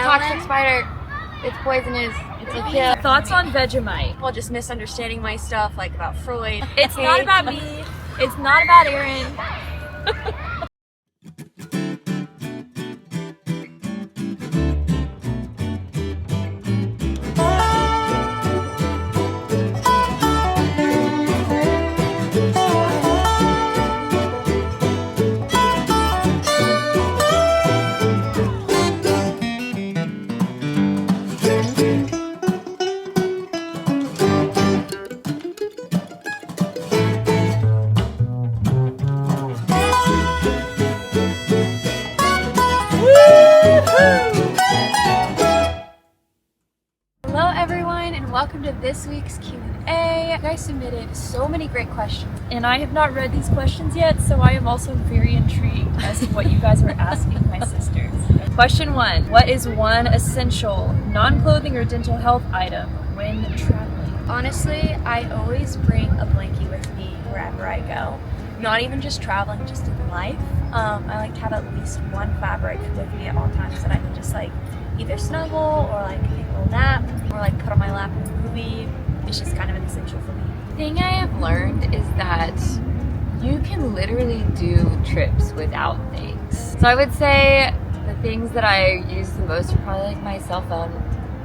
toxic spider. It's poisonous. It's a kill. Thoughts on Vegemite? People just misunderstanding my stuff, like about Freud. It's not about me. It's not about Aaron. Hello everyone, and welcome to this week's Q&A. You guys submitted so many great questions. And I have not read these questions yet, so I am also very intrigued as to what you guys were asking my sisters. Question 1. What is one essential non-clothing or dental health item when traveling? Honestly, I always bring a blankie with me wherever I go. Not even just traveling, just in life. I like to have at least one fabric with me at all times that I can just like either snuggle or like take a little nap or like put on my lap in a movie. It's just kind of an essential for me. The thing I have learned is that you can literally do trips without things. So I would say the things that I use the most are probably like my cell phone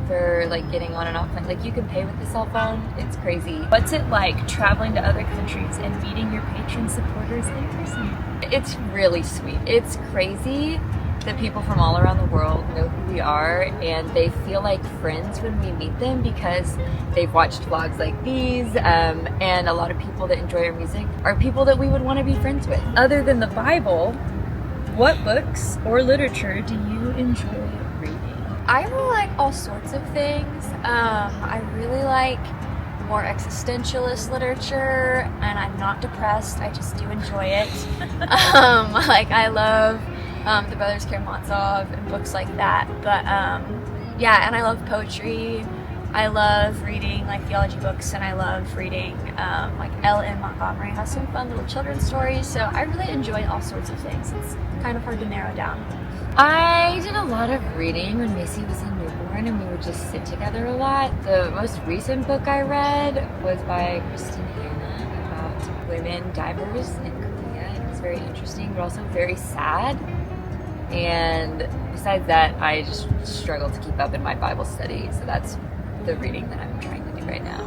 for like getting on and off. Like you can pay with the cell phone. It's crazy. What's it like traveling to other countries and meeting your patron supporters in person? It's really sweet. It's crazy that people from all around the world know who we are and they feel like friends when we meet them because they've watched vlogs like these, and a lot of people that enjoy our music are people that we would want to be friends with. Other than the Bible, what books or literature do you enjoy reading? I really like all sorts of things. I really like more existentialist literature, and I'm not depressed. I just do enjoy it. Like I love the Brothers Karamazov and books like that. But yeah, and I love poetry. I love reading like theology books, and I love reading like L.M. Montgomery has some fun little children's stories. So I really enjoy all sorts of things. It's kind of hard to narrow down. I did a lot of reading when Macy was a newborn and we would just sit together a lot. The most recent book I read was by Kristen Hanna about women divers in Korea. It was very interesting, but also very sad. And besides that, I just struggle to keep up in my Bible study. So that's the reading that I'm trying to do right now.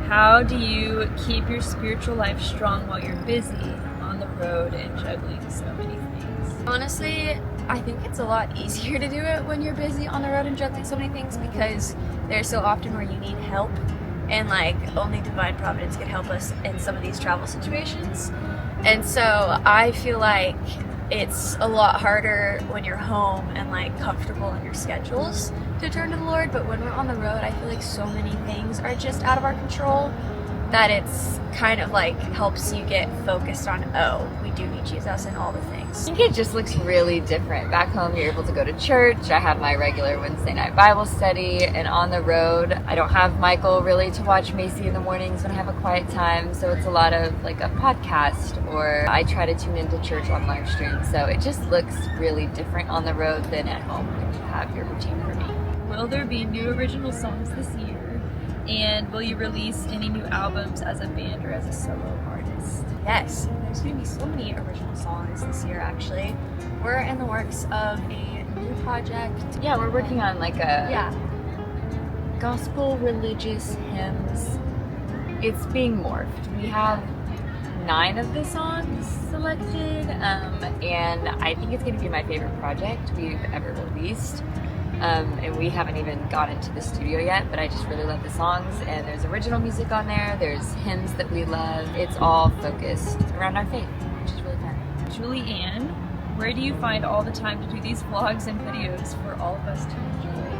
How do you keep your spiritual life strong while you're busy on the road and juggling so many things? Honestly, I think it's a lot easier to do it when you're busy on the road and juggling so many things because there's so often where you need help, and like only divine providence can help us in some of these travel situations. And so I feel like it's a lot harder when you're home and like comfortable in your schedules to turn to the Lord, but when we're on the road, I feel like so many things are just out of our control that it's kind of like helps you get focused on, oh, we do need Jesus and all the things. I think it just looks really different. Back home, you're able to go to church. I have my regular Wednesday night Bible study, and on the road, I don't have Michael really to watch Macy in the mornings when I have a quiet time, so it's a lot of like a podcast, or I try to tune into church on live stream, so it just looks really different on the road than at home when you have your routine for me. Will there be new original songs this year? And will you release any new albums as a band or as a solo artist? Yes, there's going to be so many original songs this year actually. We're in the works of a new project. Yeah, we're working on like a gospel religious hymns. It's being morphed. We have 9 of the songs selected, and I think it's going to be my favorite project we've ever released. And we haven't even got into the studio yet, but I just really love the songs, and there's original music on there, there's hymns that we love. It's all focused around our faith, which is really fun. Julianne, where do you find all the time to do these vlogs and videos for all of us to enjoy?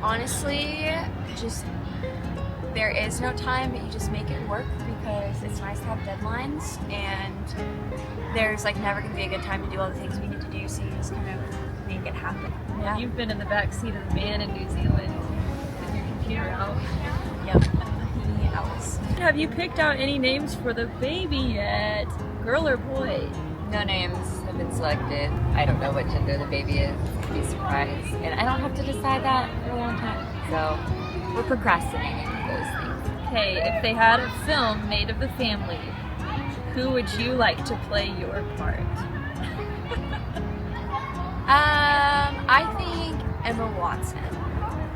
Honestly, just there is no time, but you just make it work because it's nice to have deadlines, and there's like never going to be a good time to do all the things we need to do, so you just kind of make it happen. Yeah. You've been in the back seat of the van in New Zealand with your computer out. Yep. Yes. Have you picked out any names for the baby yet? Girl or boy? No names have have been selected. I don't know what gender the baby is. It's be a surprise. And I don't have to decide that for a long time. So we're procrastinating with those things. Okay, if they had a film made of the family, who would you like to play your part? I think Emma Watson.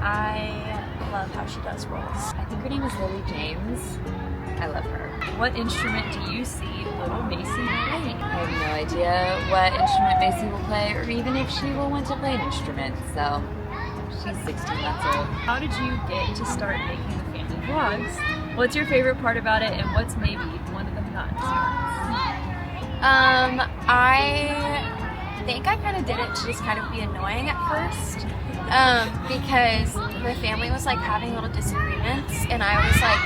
I love how she does roles. I think her name is Lily James. I love her. What instrument do you see little Macy playing? I have no idea what instrument Macy will play, or even if she will want to play an instrument. So she's 16 months old. How did you get to start making the family vlogs? What's your favorite part about it, and what's maybe one of the not so I think I kind of did it to just kind of be annoying at first, because the family was like having little disagreements, and I was like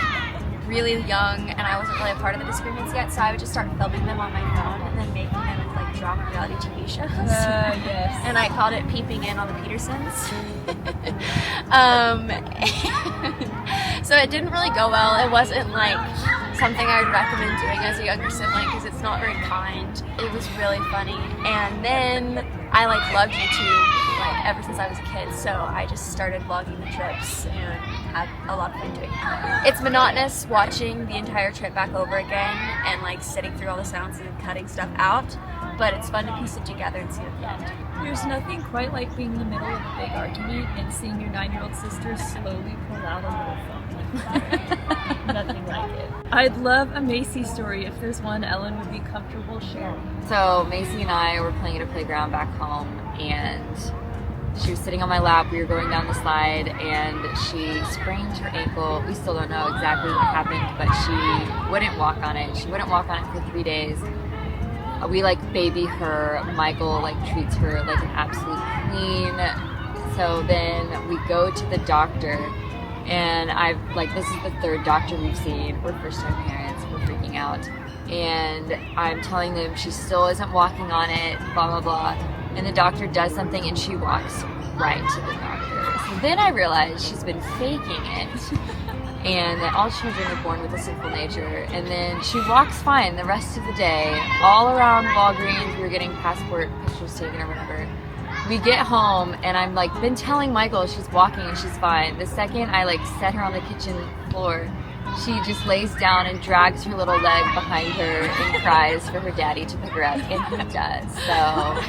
really young, and I wasn't really a part of the disagreements yet, so I would just start filming them on my phone and then making them into like drama reality TV shows. Yes. And I called it Peeping In on the Petersens. So it didn't really go well. It wasn't like something I would recommend doing as a younger sibling because it's not very kind. It was really funny. And then I like loved YouTube like ever since I was a kid, so I just started vlogging the trips and had a lot of fun doing it. It's monotonous watching the entire trip back over again and like sitting through all the sounds and cutting stuff out, but it's fun to piece it together and see it at the end. There's nothing quite like being in the middle of a big argument and seeing your 9-year-old sister slowly pull out a little phone. Nothing like it. I'd love a Macy story if there's one Ellen would be comfortable sharing. So Macy and I were playing at a playground back home, and she was sitting on my lap. We were going down the slide, and she sprained her ankle. We still don't know exactly what happened, but she wouldn't walk on it. She wouldn't walk on it for 3 days. We like baby her. Michael like treats her like an absolute queen. So then we go to the doctor, and this is the 3rd doctor we've seen. We're first-time parents. We're freaking out. And I'm telling them she still isn't walking on it, blah, blah, blah. And the doctor does something, and she walks right to the doctor. So then I realize she's been faking it, and that all children are born with a sinful nature. And then she walks fine the rest of the day, all around Walgreens. We were getting passport pictures taken or whatever. We get home, and I'm like been telling Michael she's walking and she's fine. The second I like set her on the kitchen floor, she just lays down and drags her little leg behind her and cries for her daddy to pick her up, and he does. So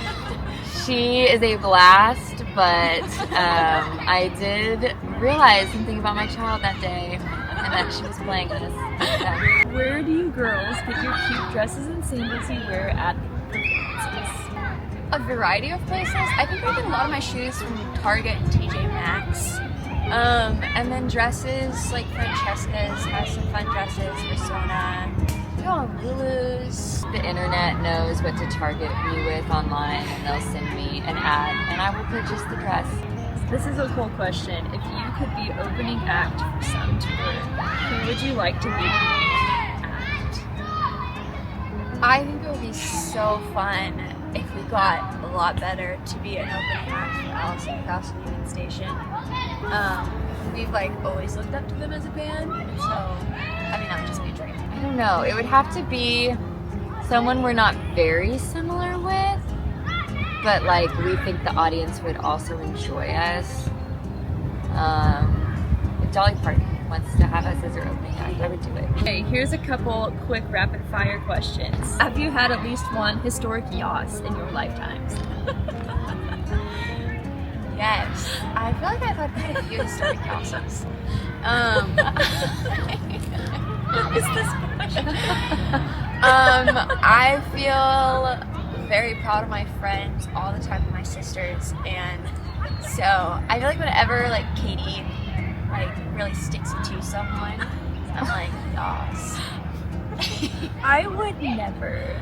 she is a blast, but I did realize something about my child that day, and that she was playing this. Yeah. Where do you girls get your cute dresses and sandals you wear at performances? A variety of places. I think I get a lot of my shoes from Target and TJ Maxx. And then dresses, like Francesca's has some fun dresses, Persona, go on Lulu's. The internet knows what to target me with online, and they'll send me an ad, and I will purchase the dress. This is a cool question. If you could be opening act for some tour, who would you like to be the main act? I think it would be so fun if we got a lot better to be an opening act for Allison Krauss and Union Station. We've like always looked up to them as a band, and so I mean that would just be a dream. I don't know. It would have to be someone we're not very similar with, but like we think the audience would also enjoy us. If Dolly Parton wants to have us as her opening act, I would do it. Okay, here's a couple quick rapid fire questions. Have you had at least one historic yas in your lifetimes? Yes, I feel like I've had quite a few historic houses. What is this question? I feel very proud of my friends all the time, with my sisters, and so I feel like whenever like Katie like really sticks it to someone, I'm like, yas. I would never.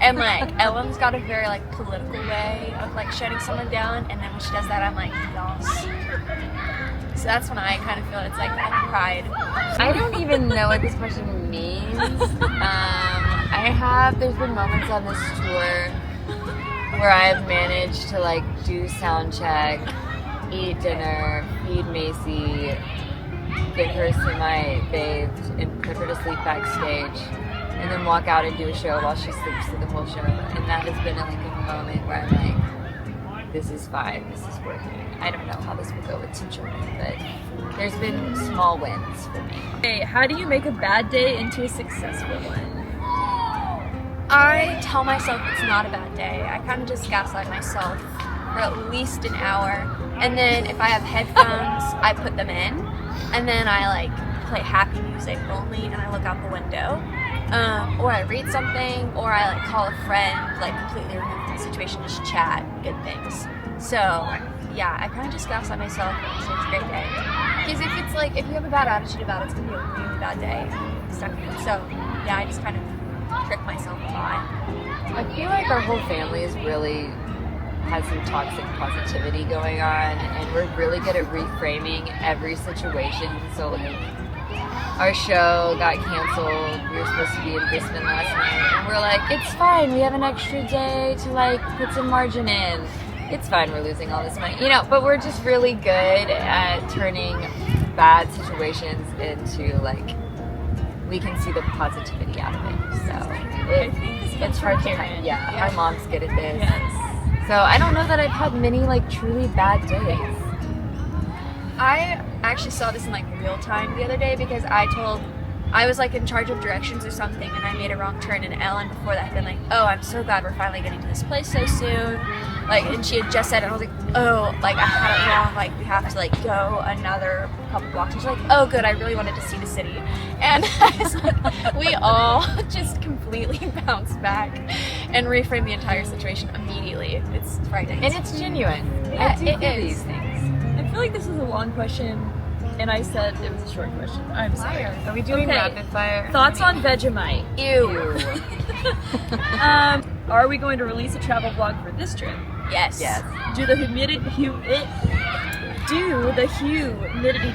And like Ellen's got a very like political way of like shutting someone down, and then when she does that, I'm like, yas. So that's when I kind of feel it's like that pride. I don't even know what this question means. There's been moments on this tour where I've managed to like do sound check, eat dinner, feed Macy, get her semi-bathed, and put her to sleep backstage. and then walk out and do a show while she sleeps through the whole show. And that has been like a moment where I'm like, this is fine, this is working. I don't know how this will go with 2 children, but there's been small wins for me. Hey, how do you make a bad day into a successful one? I tell myself it's not a bad day. I kind of just gaslight myself for at least an hour. And then if I have headphones, I put them in. And then I like play happy music only and I look out the window. Or I read something, or I like call a friend, like completely remove from the situation, just chat good things. So yeah, I kind of just gaslight myself and say it's a great day. Because if you have a bad attitude about it, it's gonna be a really bad day. So yeah, I just kind of trick myself a lot. I feel like our whole family is really has some toxic positivity going on, and we're really good at reframing every situation. So like, our show got canceled. We were supposed to be in Brisbane last night, and we're like, it's fine. We have an extra day to like put some margin in. It's fine. We're losing all this money, But we're just really good at turning bad situations into like we can see the positivity out of it. So it's hard to. Yeah, my mom's good at this. Yes. So I don't know that I've had many like truly bad days. I actually saw this in like real time the other day because I was like in charge of directions or something and I made a wrong turn, and Ellen before that had been like, oh, I'm so glad we're finally getting to this place so soon. Like, and she had just said it, and I was like, oh, like I had it wrong, like we have to like go another couple blocks. And she's like, oh good, I really wanted to see the city. And I was like, we all just completely bounced back and reframed the entire situation immediately. It's frightening. And it's genuine. Yeah, I do it feel is. these things. I feel like this is a long question, and I said it was a short question. I'm sorry. Are we doing Okay. rapid fire? Thoughts on Vegemite? Ew. Are we going to release a travel vlog for this trip? Yes. Yes. Do the humidity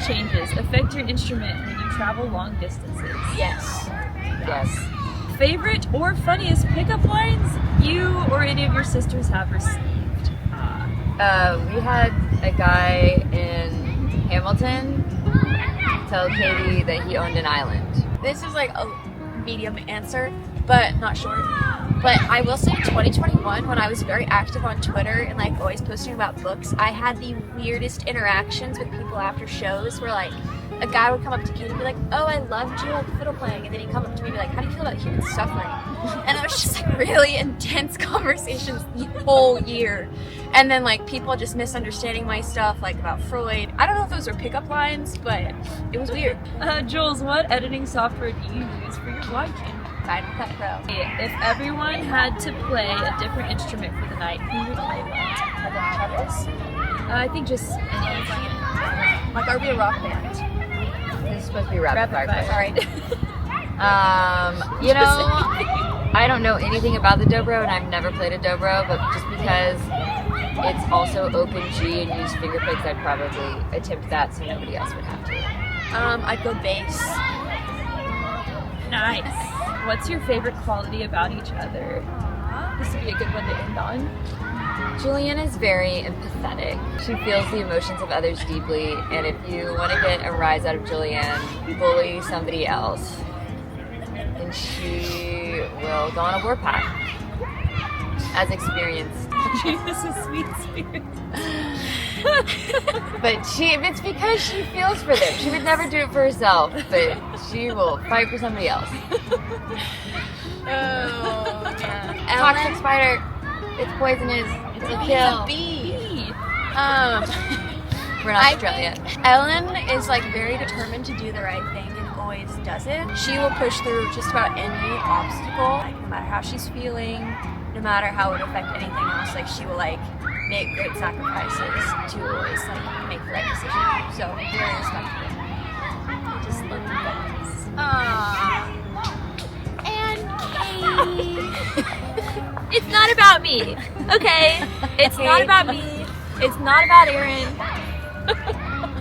changes affect your instrument when you travel long distances? Yes. Yes. Favorite or funniest pickup lines you or any of your sisters have received? We had a guy in Hamilton tell Katie that he owned an island. This is like a medium answer, but not short. But I will say 2021, when I was very active on Twitter and like always posting about books, I had the weirdest interactions with people after shows where like a guy would come up to Katie and be like, oh, I loved you like fiddle playing. And then he'd come up to me and be like, how do you feel about human suffering? And it was just like really intense conversations the whole year. And then like people just misunderstanding my stuff like about Freud. I don't know if those were pickup lines, but it was weird. Jules, what editing software do you use for your vlog channel? Final Cut Pro. If everyone had to play a different instrument for the night, who would play what? I think just any instrument. Like, are we a rock band? This is supposed to be rapid fire. Alright. I don't know anything about the dobro, and I've never played a dobro, but just because it's also open G and use finger picks, I'd probably attempt that so nobody else would have to. I'd go bass. Nice. What's your favorite quality about each other? This would be a good one to end on. Julianne is very empathetic. She feels the emotions of others deeply, and if you want to get a rise out of Julianne, bully somebody else, and she will go on a warpath, as experienced. Jesus is sweet spirit. But it's because she feels for them. She would never do it for herself, but she will fight for somebody else. Oh, yeah. Toxic spider. It's poisonous. It's a kill. Bee. We're in Australia. Ellen is like very determined to do the right thing and always does it. She will push through just about any obstacle, like no matter how she's feeling, no matter how it would affect anything else. Like she will like make great sacrifices to always like make the right decision. So very respectful. Just love you guys. Aww. And Katie. It's not about me, okay? It's not about me. It's not about Erin.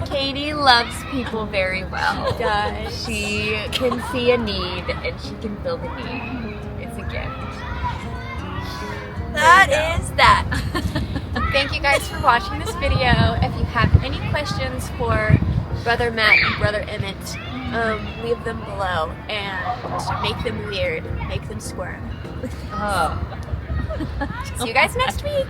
Katie loves people very well. She does. She can see a need and she can fill the need. It's a gift. That is that. Thank you guys for watching this video. If you have any questions for Brother Matt and Brother Emmett, leave them below and make them weird, make them squirm. Oh. See you guys next week.